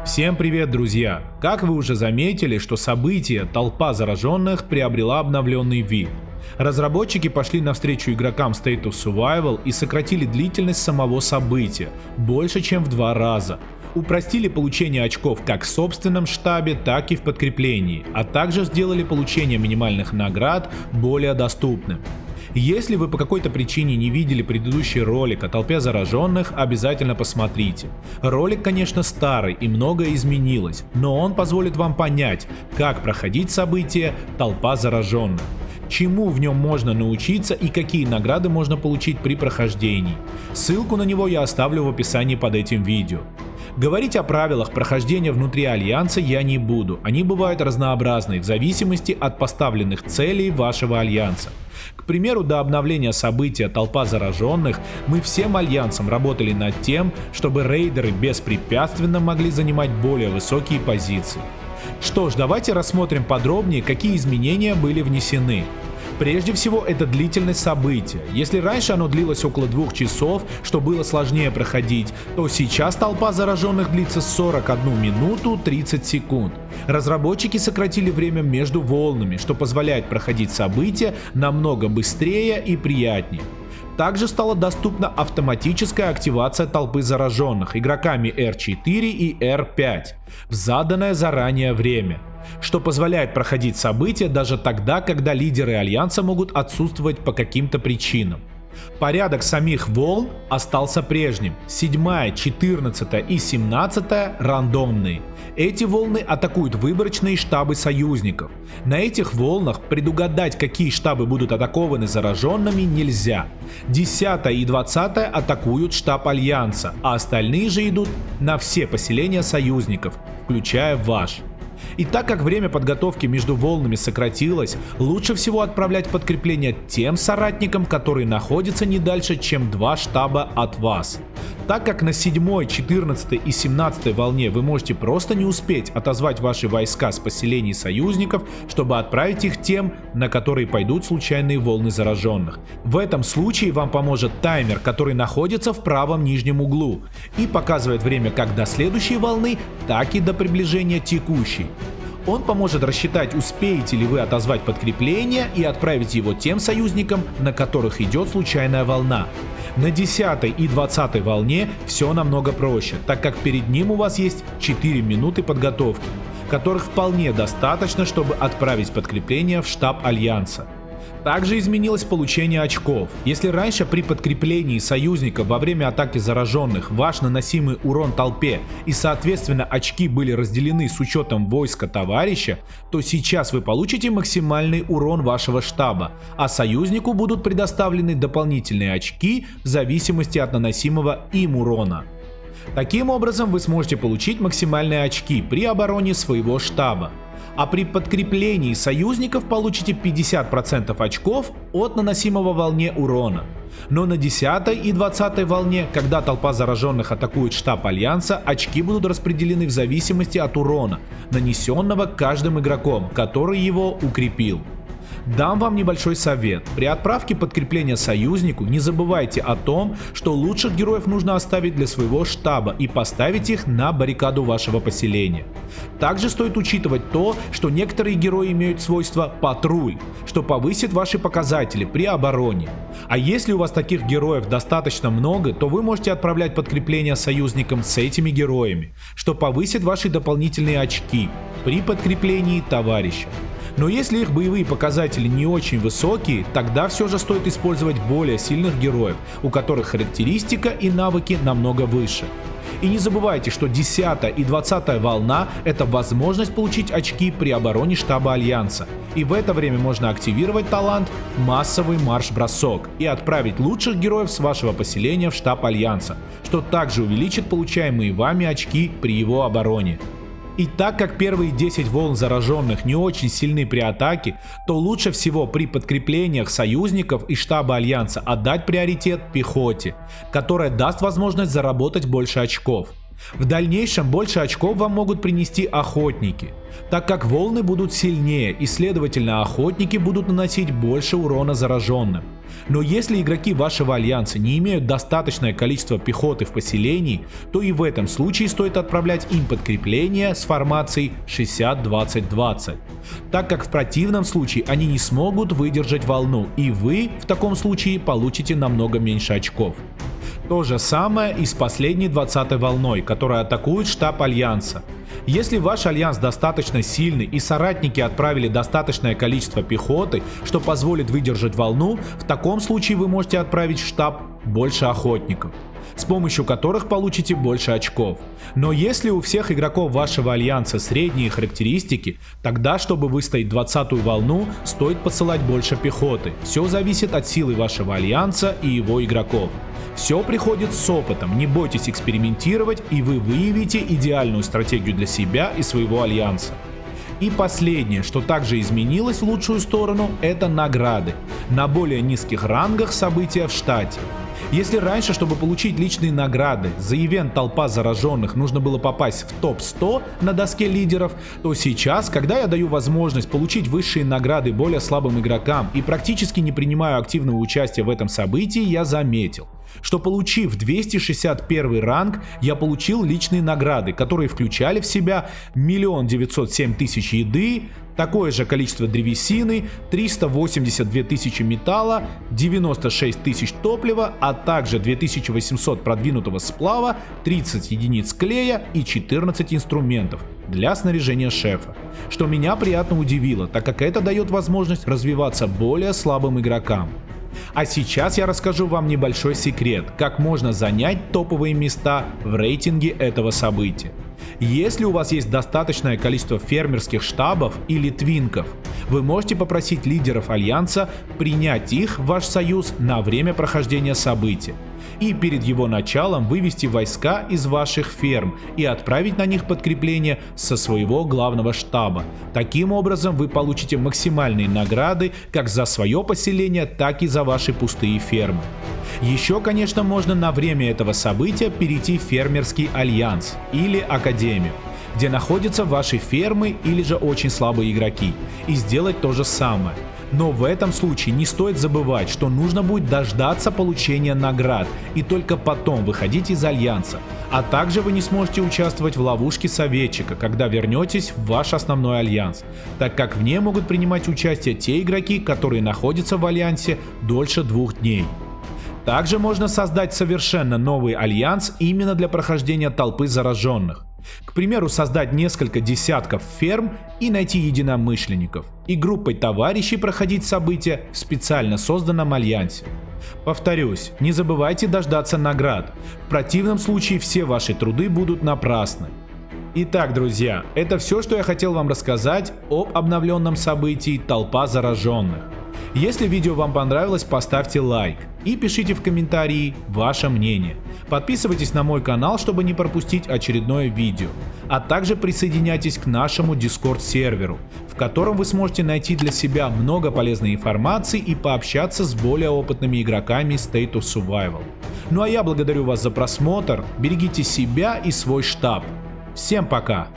Всем привет, друзья! Как вы уже заметили, что событие «Толпа зараженных» приобрела обновленный вид. Разработчики пошли навстречу игрокам State of Survival и сократили длительность самого события больше чем в 2 раза. Упростили получение очков как в собственном штабе, так и в подкреплении, а также сделали получение минимальных наград более доступным. Если вы по какой-то причине не видели предыдущий ролик о толпе зараженных, обязательно посмотрите. Ролик, конечно, старый и многое изменилось, но он позволит вам понять, как проходить событие «Толпа зараженных», чему в нем можно научиться и какие награды можно получить при прохождении. Ссылку на него я оставлю в описании под этим видео. Говорить о правилах прохождения внутри Альянса я не буду, они бывают разнообразны в зависимости от поставленных целей вашего Альянса. К примеру, до обновления события «Толпа зараженных» мы всем Альянсом работали над тем, чтобы рейдеры беспрепятственно могли занимать более высокие позиции. Что ж, давайте рассмотрим подробнее, какие изменения были внесены. Прежде всего, это длительность события. Если раньше оно длилось около 2 часов, что было сложнее проходить, то сейчас толпа зараженных длится 41 минуту 30 секунд. Разработчики сократили время между волнами, что позволяет проходить события намного быстрее и приятнее. Также стала доступна автоматическая активация толпы зараженных игроками R4 и R5 в заданное заранее время, что позволяет проходить события даже тогда, когда лидеры Альянса могут отсутствовать по каким-то причинам. Порядок самих волн остался прежним. 7, 14 и 17 рандомные. Эти волны атакуют выборочные штабы союзников. На этих волнах предугадать, какие штабы будут атакованы зараженными, нельзя. 10 и 20 атакуют штаб Альянса, а остальные же идут на все поселения союзников, включая ваш. И так как время подготовки между волнами сократилось, лучше всего отправлять подкрепление тем соратникам, которые находятся не дальше, чем 2 штаба от вас. Так как на 7, 14 и 17 волне вы можете просто не успеть отозвать ваши войска с поселений союзников, чтобы отправить их тем, на которые пойдут случайные волны зараженных. В этом случае вам поможет таймер, который находится в правом нижнем углу и показывает время как до следующей волны, так и до приближения текущей. Он поможет рассчитать, успеете ли вы отозвать подкрепление и отправить его тем союзникам, на которых идет случайная волна. На 10 и 20 волне все намного проще, так как перед ним у вас есть 4 минуты подготовки, которых вполне достаточно, чтобы отправить подкрепление в штаб Альянса. Также изменилось получение очков. Если раньше при подкреплении союзников во время атаки зараженных ваш наносимый урон толпе и соответственно очки были разделены с учетом войска товарища, то сейчас вы получите максимальный урон вашего штаба, а союзнику будут предоставлены дополнительные очки в зависимости от наносимого им урона. Таким образом вы сможете получить максимальные очки при обороне своего штаба. А при подкреплении союзников получите 50% очков от наносимого волне урона. Но на 10 и 20 волне, когда толпа зараженных атакует штаб Альянса, очки будут распределены в зависимости от урона, нанесенного каждым игроком, который его укрепил. Дам вам небольшой совет. При отправке подкрепления союзнику не забывайте о том, что лучших героев нужно оставить для своего штаба и поставить их на баррикаду вашего поселения. Также стоит учитывать то, что некоторые герои имеют свойство патруль, что повысит ваши показатели при обороне. А если у вас таких героев достаточно много, то вы можете отправлять подкрепления союзникам с этими героями, что повысит ваши дополнительные очки при подкреплении товарища. Но если их боевые показатели не очень высокие, тогда все же стоит использовать более сильных героев, у которых характеристика и навыки намного выше. И не забывайте, что 10 и 20 волна – это возможность получить очки при обороне штаба Альянса. И в это время можно активировать талант «Массовый марш-бросок» и отправить лучших героев с вашего поселения в штаб Альянса, что также увеличит получаемые вами очки при его обороне. И так как первые 10 волн зараженных не очень сильны при атаке, то лучше всего при подкреплениях союзников и штаба Альянса отдать приоритет пехоте, которая даст возможность заработать больше очков. В дальнейшем больше очков вам могут принести охотники, так как волны будут сильнее и следовательно охотники будут наносить больше урона зараженным. Но если игроки вашего альянса не имеют достаточное количество пехоты в поселении, то и в этом случае стоит отправлять им подкрепление с формацией 60-20-20, так как в противном случае они не смогут выдержать волну, и вы в таком случае получите намного меньше очков. То же самое и с последней 20-й волной, которая атакует штаб Альянса. Если ваш Альянс достаточно сильный и соратники отправили достаточное количество пехоты, что позволит выдержать волну, в таком случае вы можете отправить в штаб больше охотников, с помощью которых получите больше очков. Но если у всех игроков вашего альянса средние характеристики, тогда, чтобы выстоять 20-ю волну, стоит посылать больше пехоты. Все зависит от силы вашего альянса и его игроков. Все приходит с опытом, не бойтесь экспериментировать, и вы выявите идеальную стратегию для себя и своего альянса. И последнее, что также изменилось в лучшую сторону, это награды. На более низких рангах события в штате. Если раньше, чтобы получить личные награды за ивент «Толпа зараженных» нужно было попасть в топ-100 на доске лидеров, то сейчас, когда я даю возможность получить высшие награды более слабым игрокам и практически не принимаю активного участия в этом событии, я заметил, что получив 261 ранг, я получил личные награды, которые включали в себя 1 907 000 еды, такое же количество древесины, 382 тысячи металла, 96 тысяч топлива, а также 2800 продвинутого сплава, 30 единиц клея и 14 инструментов для снаряжения шефа, что меня приятно удивило, так как это дает возможность развиваться более слабым игрокам. А сейчас я расскажу вам небольшой секрет, как можно занять топовые места в рейтинге этого события. Если у вас есть достаточное количество фермерских штабов или твинков, вы можете попросить лидеров Альянса принять их в ваш союз на время прохождения события и перед его началом вывести войска из ваших ферм и отправить на них подкрепление со своего главного штаба. Таким образом вы получите максимальные награды как за свое поселение, так и за ваши пустые фермы. Еще, конечно, можно на время этого события перейти в фермерский альянс или академию, где находятся ваши фермы или же очень слабые игроки, и сделать то же самое. Но в этом случае не стоит забывать, что нужно будет дождаться получения наград и только потом выходить из альянса. А также вы не сможете участвовать в ловушке советчика, когда вернетесь в ваш основной альянс, так как в ней могут принимать участие те игроки, которые находятся в альянсе дольше 2 дней. Также можно создать совершенно новый альянс именно для прохождения толпы зараженных. К примеру, создать несколько десятков ферм и найти единомышленников, и группой товарищей проходить события в специально созданном альянсе. Повторюсь, не забывайте дождаться наград, в противном случае все ваши труды будут напрасны. Итак, друзья, это все, что я хотел вам рассказать об обновленном событии «Толпа зараженных». Если видео вам понравилось, поставьте лайк и пишите в комментарии ваше мнение. Подписывайтесь на мой канал, чтобы не пропустить очередное видео, а также присоединяйтесь к нашему Discord серверу, в котором вы сможете найти для себя много полезной информации и пообщаться с более опытными игроками State of Survival. Ну а я благодарю вас за просмотр, берегите себя и свой штаб. Всем пока!